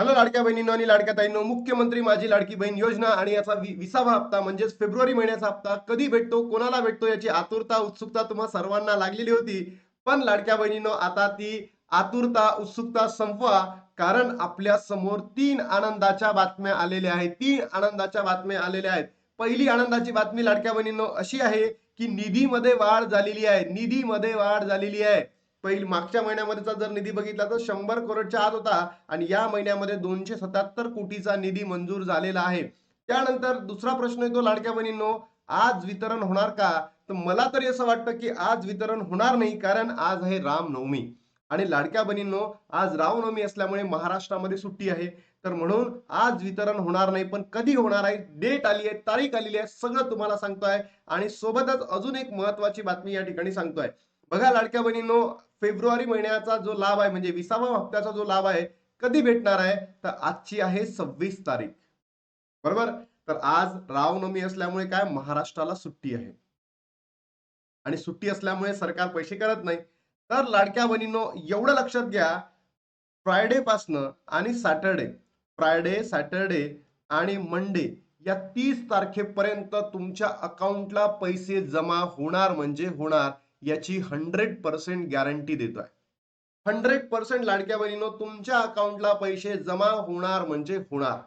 Hello लाडक्या बहिणींनो आणि लाडक्या ताईंनो, मुख्यमंत्री माझी लाडकी बहीण योजना आणि याचा 20वा हप्ता म्हणजेच फेब्रुवारी महिन्याचा हप्ता कधी भेटतो, कोणाला भेटतो याची आतुरता, उत्सुकता तुम्हा सर्वांना लागलेली होती. पण लाडक्या बहिणींनो, आता ती आतुरता, उत्सुकता संपवा. कारण आपल्या समोर 3 आनंदाच्या बातम्या आलेल्या आहेत. 3 आनंदाच्या बातम्या आलेल्या आहेत. पहिली आनंदाची बातमी लाडक्या बहिणींनो अशी आहे की निधीमध्ये वाढ झालेली आहे. निधीमध्ये वाढ झालेली आहे. पहिली मागच्या महिन्यामध्येचा जर निधी बघितला तर 100 करोडच्या आत होता आणि या महिन्यामध्ये 277 कोटीचा निधी मंजूर झालेला आहे. त्यानंतर दुसरा प्रश्न येतो लाडक्या बहिणींनो, आज वितरण होणार का? तर मला तरी असं वाटतं की आज वितरण होणार नाही, कारण आज आहे रामनवमी. आणि लाडक्या बहिणींनो, आज रामनवमी असल्यामुळे महाराष्ट्रामध्ये सुट्टी आहे. तर म्हणून आज वितरण होणार नाही. पण कधी होणार आहे, डेट आली आहे, तारीख आलेली आहे, सगळं तुम्हाला सांगतोय. आणि सोबतच अजून एक महत्वाची बातमी या ठिकाणी सांगतोय. बघा लाडक्या बहिणींनो, फेब्रुवारी महिन्याचा जो लाभ आहे म्हणजे 20व्या हप्त्याचा जो लाभ आहे कधी भेटणार आहे, तर आजची आहे 26 तारीख. बरोबर. तर आज रामनवमी असल्यामुळे काय महाराष्ट्राला सुट्टी आहे आणि सुट्टी असल्यामुळे सरकार पैसे करत नाही. तर लाडक्या बहिणींनो, एवढं लक्षात घ्या, फ्रायडे पासनं आणि सॅटरडे, फ्रायडे सॅटरडे आणि मंडे या 30 तारखेपर्यंत तुमच्या अकाउंटला पैसे जमा होणार म्हणजे होणार, याची 100% गॅरंटी देतोय. 100% लाडक्या बहिणींनो, तुमच्या अकाउंटला पैसे जमा होणार म्हणजे होणार.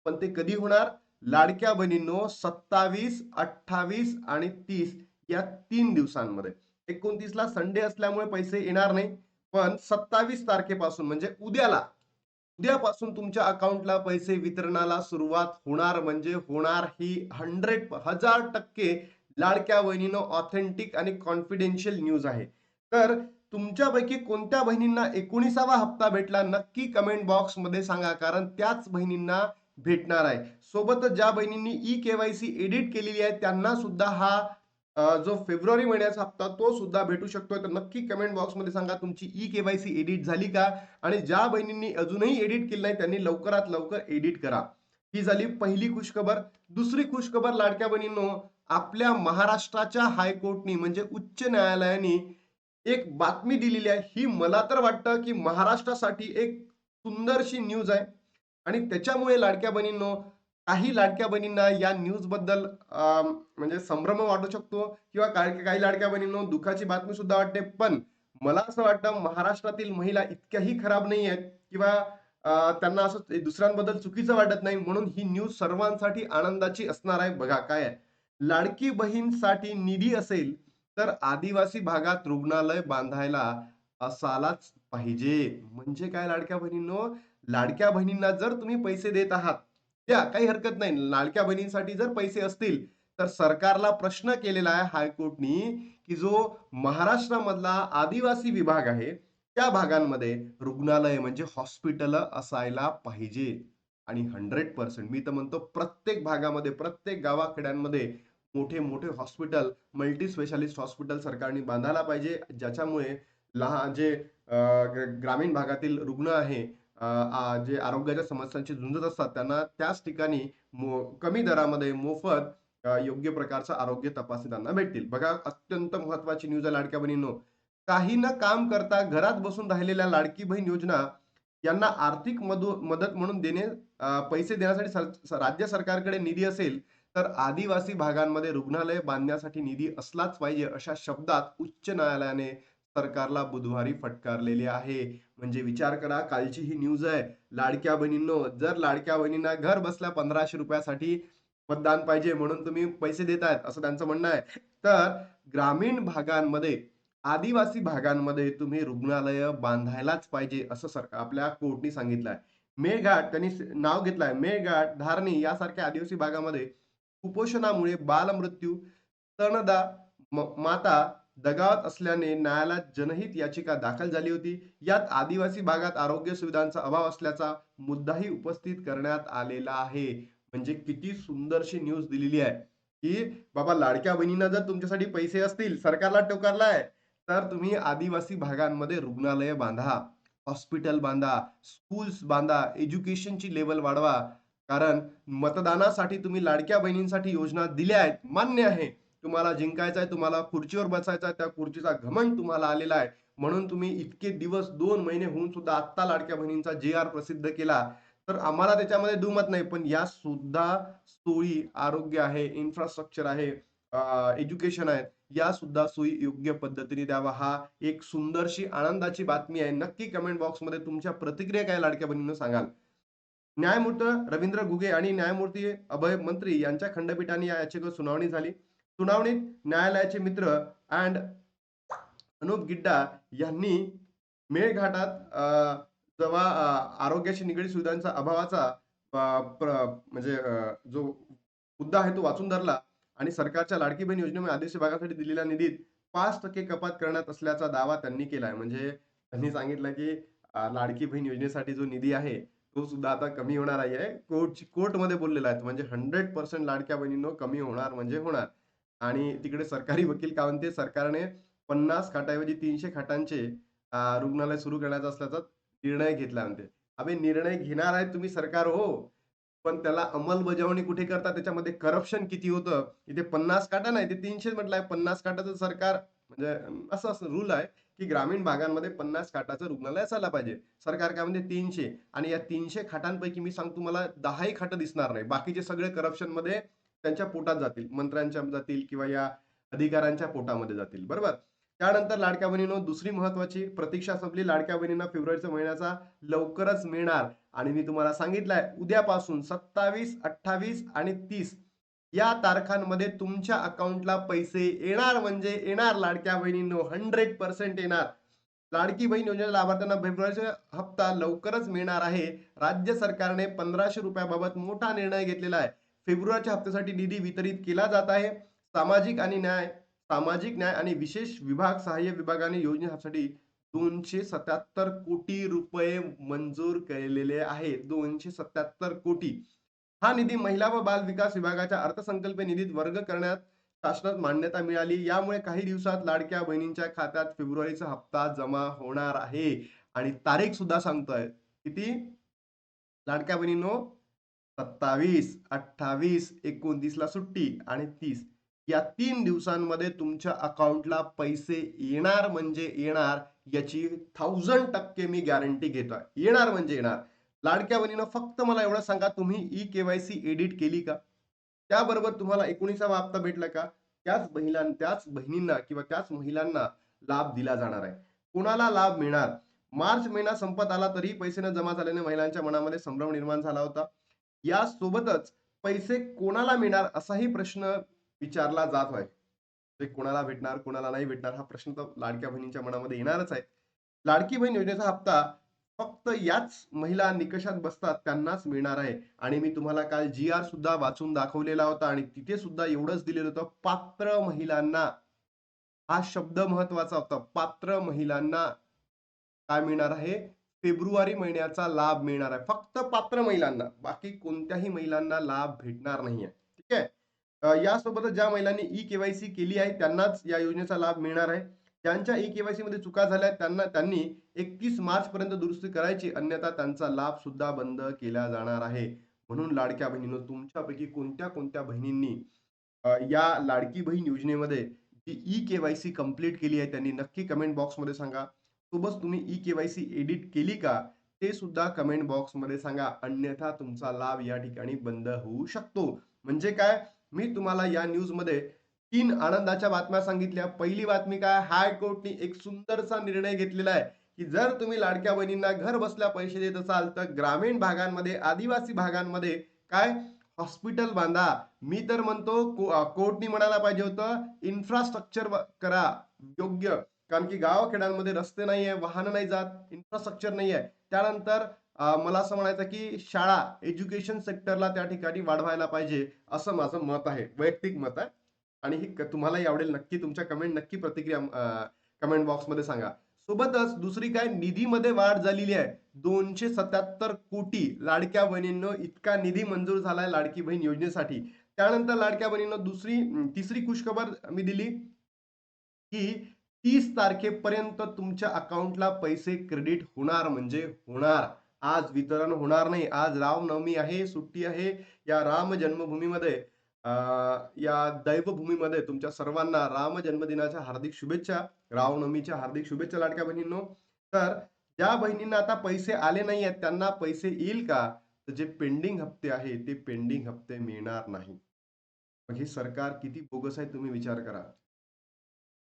पण ते कधी होणार? लाडक्या बहिणींनो, 27, 28 आणि 30 या 3 दिवसांमध्ये. 29ला संडे असल्यामुळे पैसे येणार नाही. पण 27 तारखेपासून म्हणजे उद्यापासून तुमच्या अकाउंटला पैसे वितरणाला सुरुवात होणार म्हणजे होणार. ही 1000% लाडक्या बहिणींनो ऑथेंटिक आणि कॉन्फिडेन्शियल न्यूज आहे. तर तुमच्यापैकी कोणत्या बहिणींना 19वा हप्ता भेटला नक्की कमेंट बॉक्स मध्ये सांगा, कारण त्याच बहिणींना भेटणार आहे. सोबतच ज्या बहिणींनी ई-केवायसी एडिट केलेली आहे त्यांना सुद्धा हा जो फेब्रुवारी महिन्याचा हप्ता तो सुद्धा भेटू शकतोय. तर नक्की कमेंट बॉक्स मध्ये सांगा तुमची ई-केवायसी एडिट झाली का, आणि ज्या बहिणींनी अजूनही एडिट केली नाही त्यांनी लवकरात लवकर एडिट करा. ही झाली पहिली खुशखबर. दुसरी खुशखबर लाडक्या बहिणींनो, आपल्या महाराष्ट्राच्या हायकोर्टनी म्हणजे उच्च न्यायालयाने एक बातमी दिलेली आहे. ही मला तर वाटतं की महाराष्ट्रासाठी एक सुंदरशी न्यूज आहे. आणि त्याच्यामुळे लाडक्या बहिणींनो, काही लाडक्या बहिणींना या न्यूज बद्दल म्हणजे संभ्रम वाटू शकतो, किंवा काही काही लाडक्या बहिणींनो दुःखाची बातमी सुद्धा वाटते. पण मला असं वाटतं महाराष्ट्रातील महिला इतक्याही खराब नाही आहेत, किंवा त्यांना असं दुसऱ्यांबद्दल चुकीचं वाटत नाही. म्हणून ही न्यूज सर्वांसाठी आनंदाची असणार आहे. बघा काय आहे, लाडकी बहीणसाठी निधी असेल तर आदिवासी भागात रुग्णालय बांधायला असायलाच पाहिजे. म्हणजे काय लाडक्या बहिणींनो, लाडक्या बहिणींना जर तुम्ही पैसे देत आहात, द्या, काही हरकत नाही. लाडक्या बहिणींसाठी जर पैसे असतील तर सरकारला प्रश्न केलेला आहे हायकोर्टनी, की जो महाराष्ट्रामधला आदिवासी विभाग आहे त्या भागांमध्ये रुग्णालय म्हणजे हॉस्पिटल असायला पाहिजे. आणि 100% मी तर म्हणतो प्रत्येक भागामध्ये, प्रत्येक गावाखेड्यांमध्ये मोठे मोठे हॉस्पिटल, मल्टी स्पेशालिस्ट हॉस्पिटल सरकारने बांधायला पाहिजे, ज्याच्यामुळे लहान जे ग्रामीण भागातील रुग्ण आहे, जे आरोग्याच्या समस्यांशी झुंजत असतात, त्यांना त्याच ठिकाणी कमी दरामध्ये मोफत योग्य प्रकारचं आरोग्य तपासणी त्यांना भेटतील. बघा, अत्यंत महत्वाची न्यूज आहे लाडक्या बहिणींनो. काही न काम करता घरात बसून राहिलेल्या लाडकी बहीण योजना यांना आर्थिक मदत म्हणून पैसे देण्यासाठी राज्य सरकारकडे निधी असेल तर आदिवासी भागांमध्ये रुग्णालय बांधण्यासाठी निधी असलाच पाहिजे, अशा शब्दात उच्च न्यायालयाने सरकारला बुधवारी फटकारलेले आहे. म्हणजे विचार करा, कालची ही न्यूज आहे. लाडक्या बहिणींनो, जर लाडक्या बहिणींना घर बसल्या 1500 रुपयासाठी मतदान पाहिजे म्हणून तुम्ही पैसे देतायत असं त्यांचं म्हणणं आहे, तर ग्रामीण भागांमध्ये, आदिवासी भागांमध्ये तुम्ही रुग्णालय बांधायलाच पाहिजे असं सरकार आपल्या कोर्टनी सांगितलंय. मेळघाट त्यांनी नाव घेतलंय, मेळघाट, धारणी यासारख्या आदिवासी भागामध्ये कुपोषणामुळे बालमृत्यू, स्तनदा माता दगावत असल्याने न्यायालयात जनहित याचिका दाखल झाली होती. यात आदिवासी भागात आरोग्य सुविधांचा अभाव असल्याचा मुद्दाही उपस्थित करण्यात आलेला आहे. म्हणजे किती सुंदरशी न्यूज दिलेली आहे, की बाबा लाडक्या बहिणींना जर तुमच्यासाठी पैसे असतील, सरकारला टोकारलाय, तर तुम्ही आदिवासी भागांमध्ये रुग्णालय बांधा, हॉस्पिटल बांधा, स्कूल्स बांधा, एज्युकेशनची लेवल वाढवा. कारण मतदानासाठी तुम्ही लाडक्या बहिणींसाठी योजना दिल्या आहेत, मान्य आहे. तुम्हाला जिंकायचं आहे, तुम्हाला खुर्चीवर बसायचं आहे, त्या खुर्चीचा घमंड तुम्हाला आलेला आहे. म्हणून तुम्ही इतके दिवस 2 महिने होऊन सुद्धा आत्ता लाडक्या बहिणींचा JR प्रसिद्ध केला. तर आम्हाला त्याच्यामध्ये दुमत नाही. पण या सुद्धा सोयी, आरोग्य आहे, इन्फ्रास्ट्रक्चर आहे, एज्युकेशन आहे, या सुद्धा सोयी योग्य पद्धतीने द्यावा. हा एक सुंदरशी आनंदाची बातमी आहे. नक्की कमेंट बॉक्समध्ये तुमच्या प्रतिक्रिया काय लाडक्या बहिणींनो सांगाल. न्यायमूर्ती रवींद्र घुगे आणि न्यायमूर्ती अभय मंत्री यांच्या खंडपीठाने या याचिकेवर सुनावणी झाली. सुनावणीत न्यायालयाचे मित्र अँड अनुप गिड्डा यांनी मेळघाटात जेव्हा आरोग्याशी निगडीत सुविधांचा अभावाचा म्हणजे जो मुद्दा आहे तो वाचून धरला आणि सरकारच्या लाडकी बहीण योजनेमुळे आदिवासी भागासाठी दिलेल्या निधीत 5% कपात करण्यात असल्याचा दावा त्यांनी केलाय. म्हणजे त्यांनी सांगितलं की लाडकी बहीण योजनेसाठी जो निधी आहे तो सुद्धा आता कमी होणार आहे. कोर्टमध्ये बोललेला आहे. म्हणजे 100% लाडक्या बहिणींनो कमी होणार म्हणजे होणार. आणि तिकडे सरकारी वकील काय म्हणते, सरकारने 50 खाटाऐवजी 300 खाटांचे रुग्णालय सुरू करण्याचा असल्याचा निर्णय घेतला म्हणते. अबे निर्णय घेणार आहे तुम्ही सरकार हो, पण त्याला अंमलबजावणी कुठे करता, त्याच्यामध्ये करप्शन किती होतं. इथे 50 काटा नाही, ते 300 म्हटलंय. 50 काटाचं सरकार म्हणजे असं रूल आहे, की ग्रामीण भागांमध्ये 50 खाटाचं रुग्णालय असायला पाहिजे. सरकार काय म्हणते 300, आणि या 300 खाटांपैकी मी सांगतो तुम्हाला 10ही खाटं दिसणार नाही. बाकीचे सगळे करप्शनमध्ये त्यांच्या पोटात जातील, मंत्र्यांच्या जातील किंवा या अधिकाऱ्यांच्या पोटामध्ये जातील. बरोबर. त्यानंतर लाडक्या बहिणीनो दुसरी महत्वाची प्रतीक्षा संपली. लाडक्या बहिणींना फेब्रुवारीच्या महिन्याचा लवकरच मिळणार. आणि मी तुम्हाला सांगितलंय उद्यापासून 27, 28 आणि 30 या तारखांमध्ये तुमच्या अकाउंटला पैसे येणार म्हणजे येणार. लाडक्या बहिणींनो 100% येणार. लाडकी बहीण योजनेच्या लाभार्थ्यांना फेब्रुवारीचा हप्ता लवकरच मिळणार आहे. राज्य सरकारने 1500 रुपयाबाबत मोठा निर्णय घेतलेला आहे. फेब्रुवारीच्या हप्त्यासाठी निधी वितरित केला जात आहे. सामाजिक न्याय आणि विशेष विभाग सहाय्य विभागाने योजनेसाठी 277 कोटी रुपये मंजूर केलेले आहेत. 277 कोटी. हा निधी महिला व बाल विकास विभागाच्या अर्थसंकल्पीय निधीत वर्ग करण्यात शासनात मान्यता मिळाली. यामुळे काही दिवसात लाडक्या बहिणींच्या खात्यात फेब्रुवारीचा हप्ता जमा होणार आहे. आणि तारीख सुद्धा सांगतोय किती लाडक्या बहिणींनो, 27, 28, 29ला सुट्टी आणि 30 या 3 दिवसांमध्ये तुमच्या अकाउंटला पैसे येणार म्हणजे येणार. याची 1000% मी गॅरंटी घेतोय. येणार म्हणजे येणार. लाडक्या बहिणीनं फक्त मला एवढं सांगा, तुम्ही ई-केवायसी एडिट केली का? त्याबरोबर तुम्हाला 19वा हप्ता भेटला का? त्याच बहिणींना किंवा त्याच महिलांना लाभ दिला जाणार आहे. कुणाला लाभ मिळणार? मार्च महिना संपत आला तरी पैसे न जमा झाल्याने महिलांच्या मनामध्ये संभ्रम निर्माण झाला होता. यासोबतच पैसे कोणाला मिळणार असाही प्रश्न विचारला जात आहे. ते कोणाला भेटणार, कोणाला नाही भेटणार हा प्रश्न तर लाडक्या बहिणींच्या मनामध्ये येणारच आहे. लाडकी बहीण योजनेचा हप्ता फक्त याच महिला निकषात बसतात त्यांनाच मिळणार आहे. आणि मी तुम्हाला काल जी-आर सुद्धा वाचून दाखवलेला होता आणि तिथे सुद्धा एवढंच दिलेलं होतं, पात्र महिलांना. हा शब्द महत्वाचा होता. पात्र महिलांना काय मिळणार आहे? फेब्रुवारी महिन्याचा लाभ मिळणार आहे. फक्त पात्र महिलांना. बाकी कोणत्याही महिलांना लाभ भेटणार नाहीये. ठीक आहे? यासोबतच ज्या महिलांनी ई-केवायसी केली आहे त्यांनाच या योजनेचा लाभ मिळणार आहे. ज्यांच्या ई-केवायसी मध्ये चुका झाल्या त्यांनी 31 मार्च पर्यंत दुरुस्ती करायची, अन्यथा त्यांचा लाभ सुद्धा बंद केला जाणार आहे. म्हणून लाडक्या बहिणींनो, तुमच्यापैकी कोणत्या कोणत्या बहिणींनी या लाडकी बहीण योजनेमध्ये जी ई-केवायसी कंप्लीट केली आहे त्यांनी नक्की कमेंट बॉक्समध्ये सांगा. सोबत तुम्ही ई-केवायसी एडिट केली का ते सुद्धा कमेंट बॉक्समध्ये सांगा. अन्यथा तुमचा लाभ या ठिकाणी बंद होऊ शकतो. म्हणजे काय, मी तुम्हाला या न्यूजमध्ये 3 आनंदाच्या बातम्या सांगितल्या. पहिली बातमी काय, हायकोर्टने एक सुंदरसा निर्णय घेतलेला आहे, की जर तुम्ही लाडक्या बहिणींना घर बसल्या पैसे देत असाल तर ग्रामीण भागांमध्ये, आदिवासी भागांमध्ये काय हॉस्पिटल बांधा. मी तर म्हणतो कोर्टनी म्हणायला पाहिजे होतं इन्फ्रास्ट्रक्चर करा योग्य. कारण की गावाखेड्यांमध्ये रस्ते नाहीये, वाहनं नाही जात, इन्फ्रास्ट्रक्चर नाहीये. त्यानंतर मला असं म्हणायचं की शाळा, एज्युकेशन सेक्टरला त्या ठिकाणी वाढवायला पाहिजे, असं माझं मत आहे, वैयक्तिक मत आहे. आणि ही तुम्हालाही आवडेल. नक्की तुमच्या नक्की प्रतिक्रिया कमेंट बॉक्समध्ये सांगा. सोबतच दुसरी काय, निधीमध्ये वाढ झालेली आहे. 277 कोटी लाडक्या बहिणींनो इतका निधी मंजूर झालाय लाडकी बहीण योजनेसाठी. त्यानंतर लाडक्या बहिणींनो तिसरी खुशखबर मी दिली, की 30 तारखेपर्यंत तुमच्या अकाउंटला पैसे क्रेडिट होणार म्हणजे होणार. आज वितरण होणार नाही. आज रामनवमी आहे, सुट्टी आहे. या राम जन्मभूमीमध्ये या दैवभूमीमध्ये तुमच्या सर्वांना राम जन्मदिनाच्या हार्दिक शुभेच्छा, रामनवमीच्या हार्दिक शुभेच्छा लाडक्या बहिणींनो. तर ज्या बहिणींना आता पैसे आले नाही आहेत त्यांना पैसे येईल का? तर जे पेंडिंग हप्ते आहे, ते पेंडिंग हप्ते मिळणार नाही. मग हे सरकार किती बोगस आहे तुम्ही विचार करा.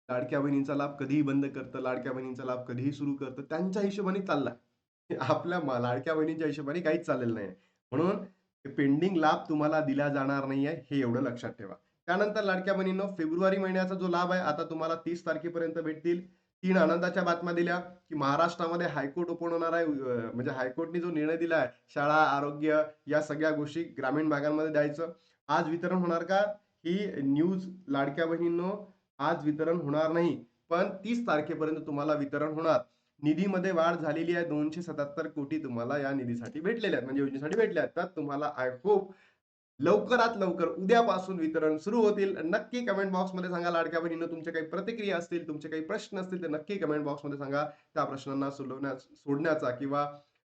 लाडक्या बहिणींचा लाभ कधीही बंद करतं, लाडक्या बहिणींचा लाभ कधीही सुरू करतं. त्यांच्या हिशोबाने चाललाय. आपल्या लाडक्या बहिणींच्या हिशोबाने काहीच चाललेलं नाही. म्हणून पेंडिंग लाभ तुम्हाला दिला जाणार नाहीये, हे एवढं लक्षात ठेवा. त्यानंतर लाडक्या बहिणींनो, फेब्रुवारी महिन्याचा जो लाभ आहे, आता तुम्हाला 30 तारखेपर्यंत भेटतील. 3 आनंदाच्या बातम्या दिल्या, की महाराष्ट्रामध्ये हायकोर्ट ओपन होणार आहे. म्हणजे हायकोर्टने जो निर्णय दिला आहे, शाळा, आरोग्य या सगळ्या गोष्टी ग्रामीण भागांमध्ये द्यायचं. आज वितरण होणार का? ही न्यूज लाडक्या बहिणींनो, आज वितरण होणार नाही. पण 30 तारखेपर्यंत तुम्हाला वितरण होणार. निधीमध्ये वाढ झालेली आहे. 277 कोटी तुम्हाला या निधीसाठी भेटलेले आहेत, म्हणजे योजनेसाठी भेटले आहेत. तर तुम्हाला आय होप लवकरात लवकर उद्यापासून वितरण सुरू होतील. नक्की कमेंट बॉक्समध्ये सांगा लाडक्या बहिणींनो, तुमच्या काही प्रतिक्रिया असतील, तुमचे काही प्रश्न असतील, तर नक्की कमेंट बॉक्समध्ये सांगा. त्या प्रश्नांना सोडण्याचा किंवा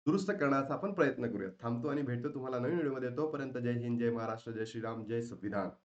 दुरुस्त करण्याचा आपण प्रयत्न करूया. थांबतो आणि भेटतो तुम्हाला नवीन व्हिडिओमध्ये. तोपर्यंत जय हिंद, जय महाराष्ट्र, जय श्रीराम, जय संविधान.